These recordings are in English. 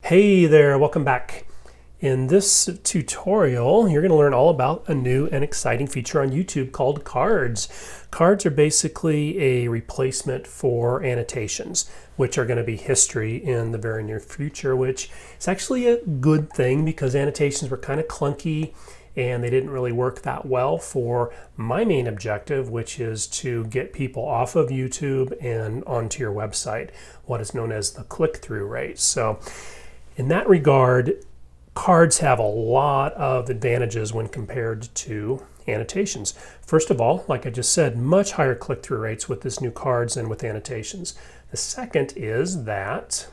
Hey there, welcome back. In this tutorial, you're going to learn all about a new and exciting feature on YouTube called cards. Cards are basically a replacement for annotations, which are going to be history in the very near future, which is actually a good thing because annotations were kind of clunky and they didn't really work that well for my main objective, which is to get people off of YouTube and onto your website, what is known as the click-through rate. So in that regard, cards have a lot of advantages when compared to annotations. First of all, like I just said, much higher click-through rates with this new cards than with annotations. The second is that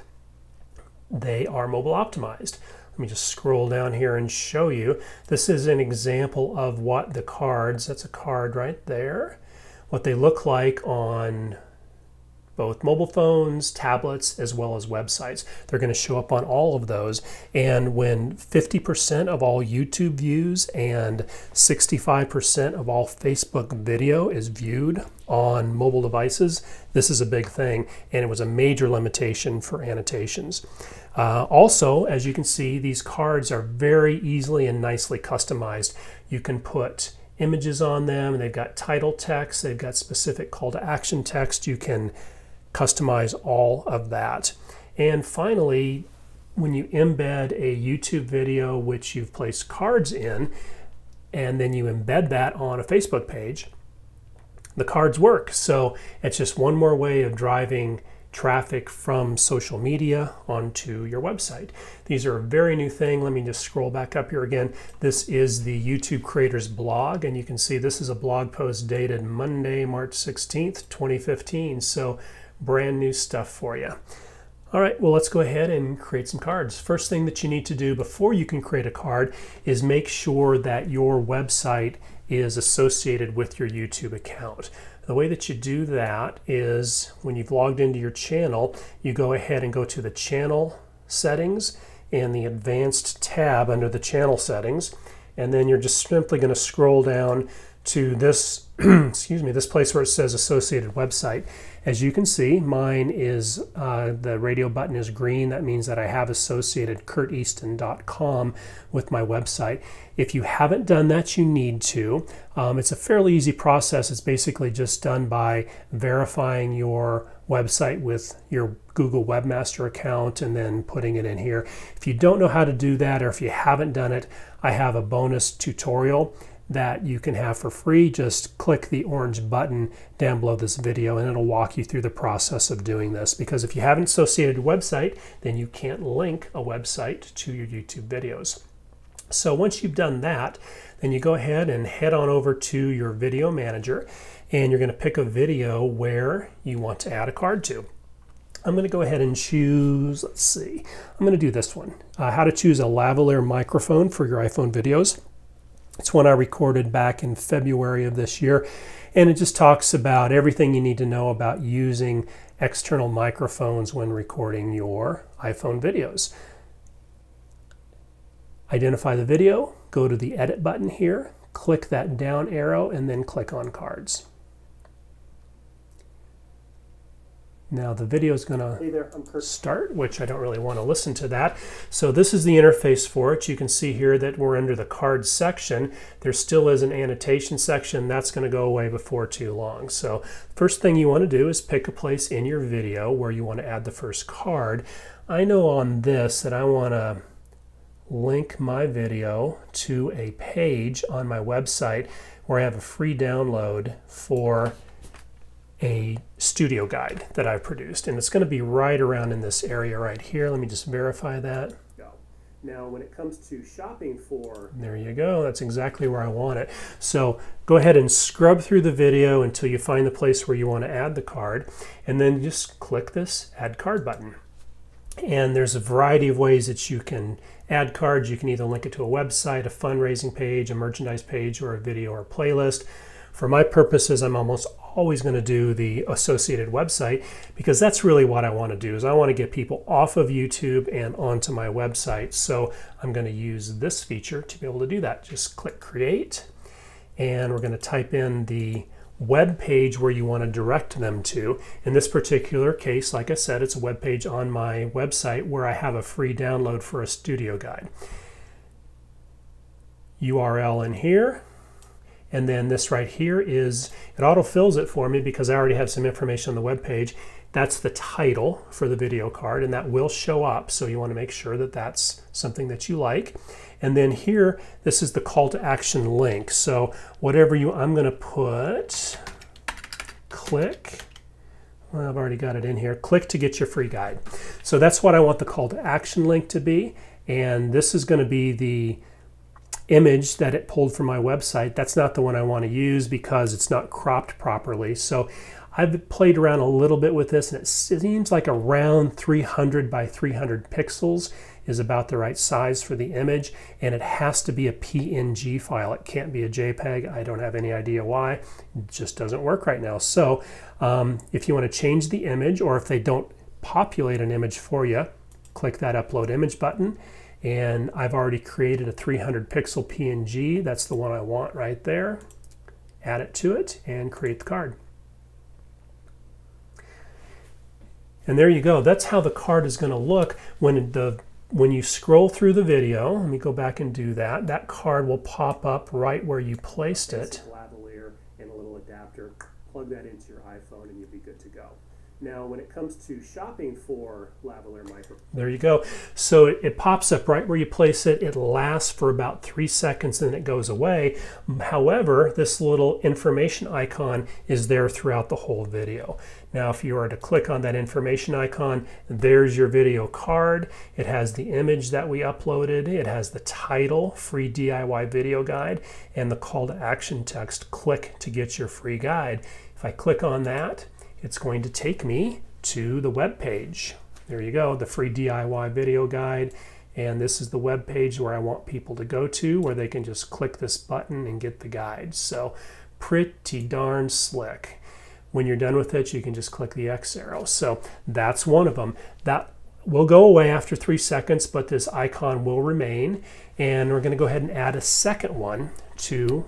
they are mobile optimized. Let me just scroll down here and show you. This is an example of what the cards, that's a card right there, what they look like on both mobile phones, tablets, as well as websites. They're going to show up on all of those. And when 50% of all YouTube views and 65% of all Facebook video is viewed on mobile devices, this is a big thing, and it was a major limitation for annotations. Also, as you can see, these cards are very easily and nicely customized. You can put images on them, they've got title text, they've got specific call to action text. You can customize all of that. And finally, when you embed a YouTube video which you've placed cards in, and then you embed that on a Facebook page, the cards work. So it's just one more way of driving traffic from social media onto your website. These are a very new thing. Let me just scroll back up here again. This is the YouTube Creators blog, and you can see this is a blog post dated Monday, March 16th, 2015. So brand new stuff for you. All right, well, let's go ahead and create some cards. First thing that you need to do before you can create a card is make sure that your website is associated with your YouTube account. The way that you do that is when you've logged into your channel, you go ahead and go to the channel settings and the advanced tab under the channel settings, and then you're just simply going to scroll down to this excuse me, this place where it says associated website. As you can see, mine is the radio button is green. That means that I have associated kurteaston.com with my website. If you haven't done that, you need to. It's a fairly easy process. It's basically just done by verifying your website with your Google Webmaster account and then putting it in here. If you don't know how to do that, or if you haven't done it, I have a bonus tutorial that you can have for free. Just click the orange button down below this video and it'll walk you through the process of doing this, because if you haven't associated a website, then you can't link a website to your YouTube videos. So once you've done that, then you go ahead and head on over to your video manager, and you're going to pick a video where you want to add a card to. I'm going to go ahead and choose, let's see, I'm going to do this one, how to choose a lavalier microphone for your iPhone videos. It's one I recorded back in February of this year, and it just talks about everything you need to know about using external microphones when recording your iPhone videos. Identify the video, go to the edit button here, click that down arrow, and then click on cards. Now the video is going to start, which I don't really want to listen to that. So this is the interface for it. You can see here that we're under the cards section. There still is an annotation section. That's going to go away before too long. So first thing you want to do is pick a place in your video where you want to add the first card. I know on this that I want to link my video to a page on my website where I have a free download for a studio guide that I've produced, and it's going to be right around in this area right here. Let me just verify that. Now when it comes to shopping for, there you go, that's exactly where I want it. So go ahead and scrub through the video until you find the place where you want to add the card, and then just click this add card button. And there's a variety of ways that you can add cards. You can either link it to a website, a fundraising page, a merchandise page, or a video or playlist. For my purposes, I'm almost always going to do the associated website, because that's really what I want to do, is I want to get people off of YouTube and onto my website. So I'm going to use this feature to be able to do that. Just click create, and we're going to type in the web page where you want to direct them to. In this particular case, like I said, it's a web page on my website where I have a free download for a studio guide. URL in here, and then this right here is, it auto-fills it for me because I already have some information on the web page. That's the title for the video card, and that will show up, so you want to make sure that that's something that you like. And then here, this is the call to action link. So whatever I'm going to put, click, well, I've already got it in here, click to get your free guide. So that's what I want the call to action link to be, and this is going to be the image that it pulled from my website. That's not the one I want to use because it's not cropped properly. So I've played around a little bit with this, and it seems like around 300 by 300 pixels is about the right size for the image, and it has to be a PNG file. It can't be a JPEG. I don't have any idea why. It just doesn't work right now. So if you want to change the image, or if they don't populate an image for you, click that upload image button. And I've already created a 300 pixel PNG. That's the one I want right there. Add it to it and create the card. And there you go. That's how the card is going to look when you scroll through the video. Let me go back and do that. That card will pop up right where you placed it. Lavalier and a little adapter. Plug that into your iPhone and you'll be good to go. Now, when it comes to shopping for lavalier microphones, there you go. So it pops up right where you place it. It lasts for about 3 seconds and then it goes away. However, this little information icon is there throughout the whole video. Now, if you were to click on that information icon, there's your video card. It has the image that we uploaded. It has the title, free DIY video guide, and the call to action text, click to get your free guide. If I click on that, it's going to take me to the web page. There you go, the free DIY video guide. And this is the web page where I want people to go to, where they can just click this button and get the guide. So pretty darn slick. When you're done with it, you can just click the X arrow. So that's one of them. That will go away after 3 seconds, but this icon will remain. And we're going to go ahead and add a second one to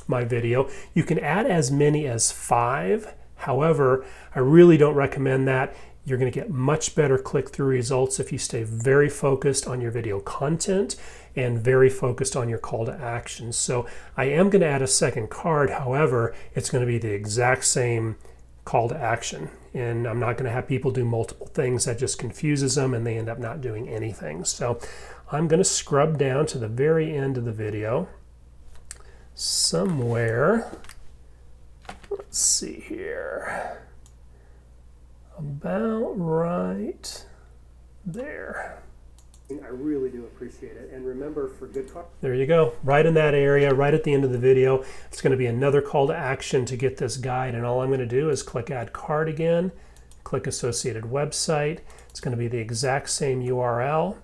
my video. You can add as many as 5. However, I really don't recommend that. You're going to get much better click-through results if you stay very focused on your video content and very focused on your call to action. So I am going to add a second card. However, it's going to be the exact same call to action. And I'm not going to have people do multiple things. That just confuses them and they end up not doing anything. So I'm going to scrub down to the very end of the video somewhere. Let's see here, about right there. I really do appreciate it. And remember, for good card, there you go, right in that area, right at the end of the video. It's going to be another call to action to get this guide, and all I'm going to do is click add card again, click associated website. It's going to be the exact same URL.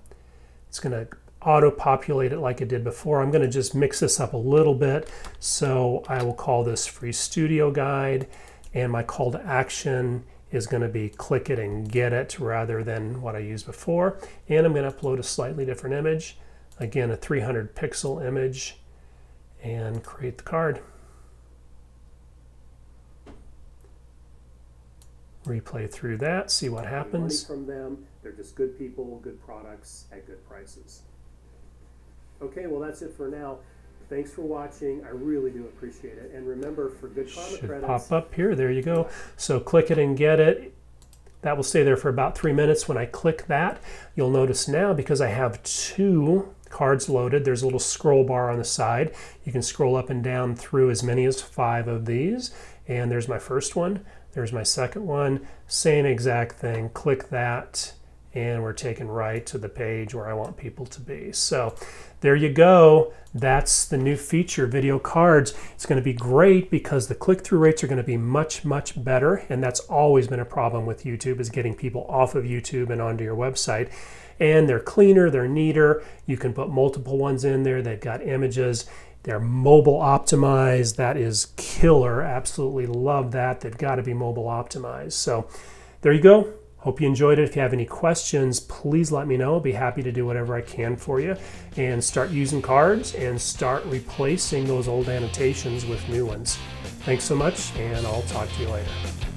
It's going to auto-populate it like it did before. I'm going to just mix this up a little bit. So I will call this free studio guide, and my call to action is going to be click it and get it rather than what I used before. And I'm going to upload a slightly different image, again a 300 pixel image, and create the card. Replay through that, see what happens. Money from them. They're just good people, good products at good prices. Okay, well that's it for now. Thanks for watching. I really do appreciate it. And remember, for good karma credits, should pop up here. There you go. So click it and get it. That will stay there for about 3 minutes. When I click that, you'll notice now, because I have 2 cards loaded, there's a little scroll bar on the side. You can scroll up and down through as many as 5 of these. And there's my first one. There's my second one. Same exact thing. Click that, and we're taken right to the page where I want people to be. So there you go. That's the new feature, video cards. It's going to be great because the click-through rates are going to be much, much better. And that's always been a problem with YouTube, is getting people off of YouTube and onto your website. And they're cleaner, they're neater. You can put multiple ones in there. They've got images. They're mobile optimized. That is killer. Absolutely love that. They've got to be mobile optimized. So there you go. Hope you enjoyed it. If you have any questions, please let me know. I'll be happy to do whatever I can for you, and start using cards and start replacing those old annotations with new ones. Thanks so much, and I'll talk to you later.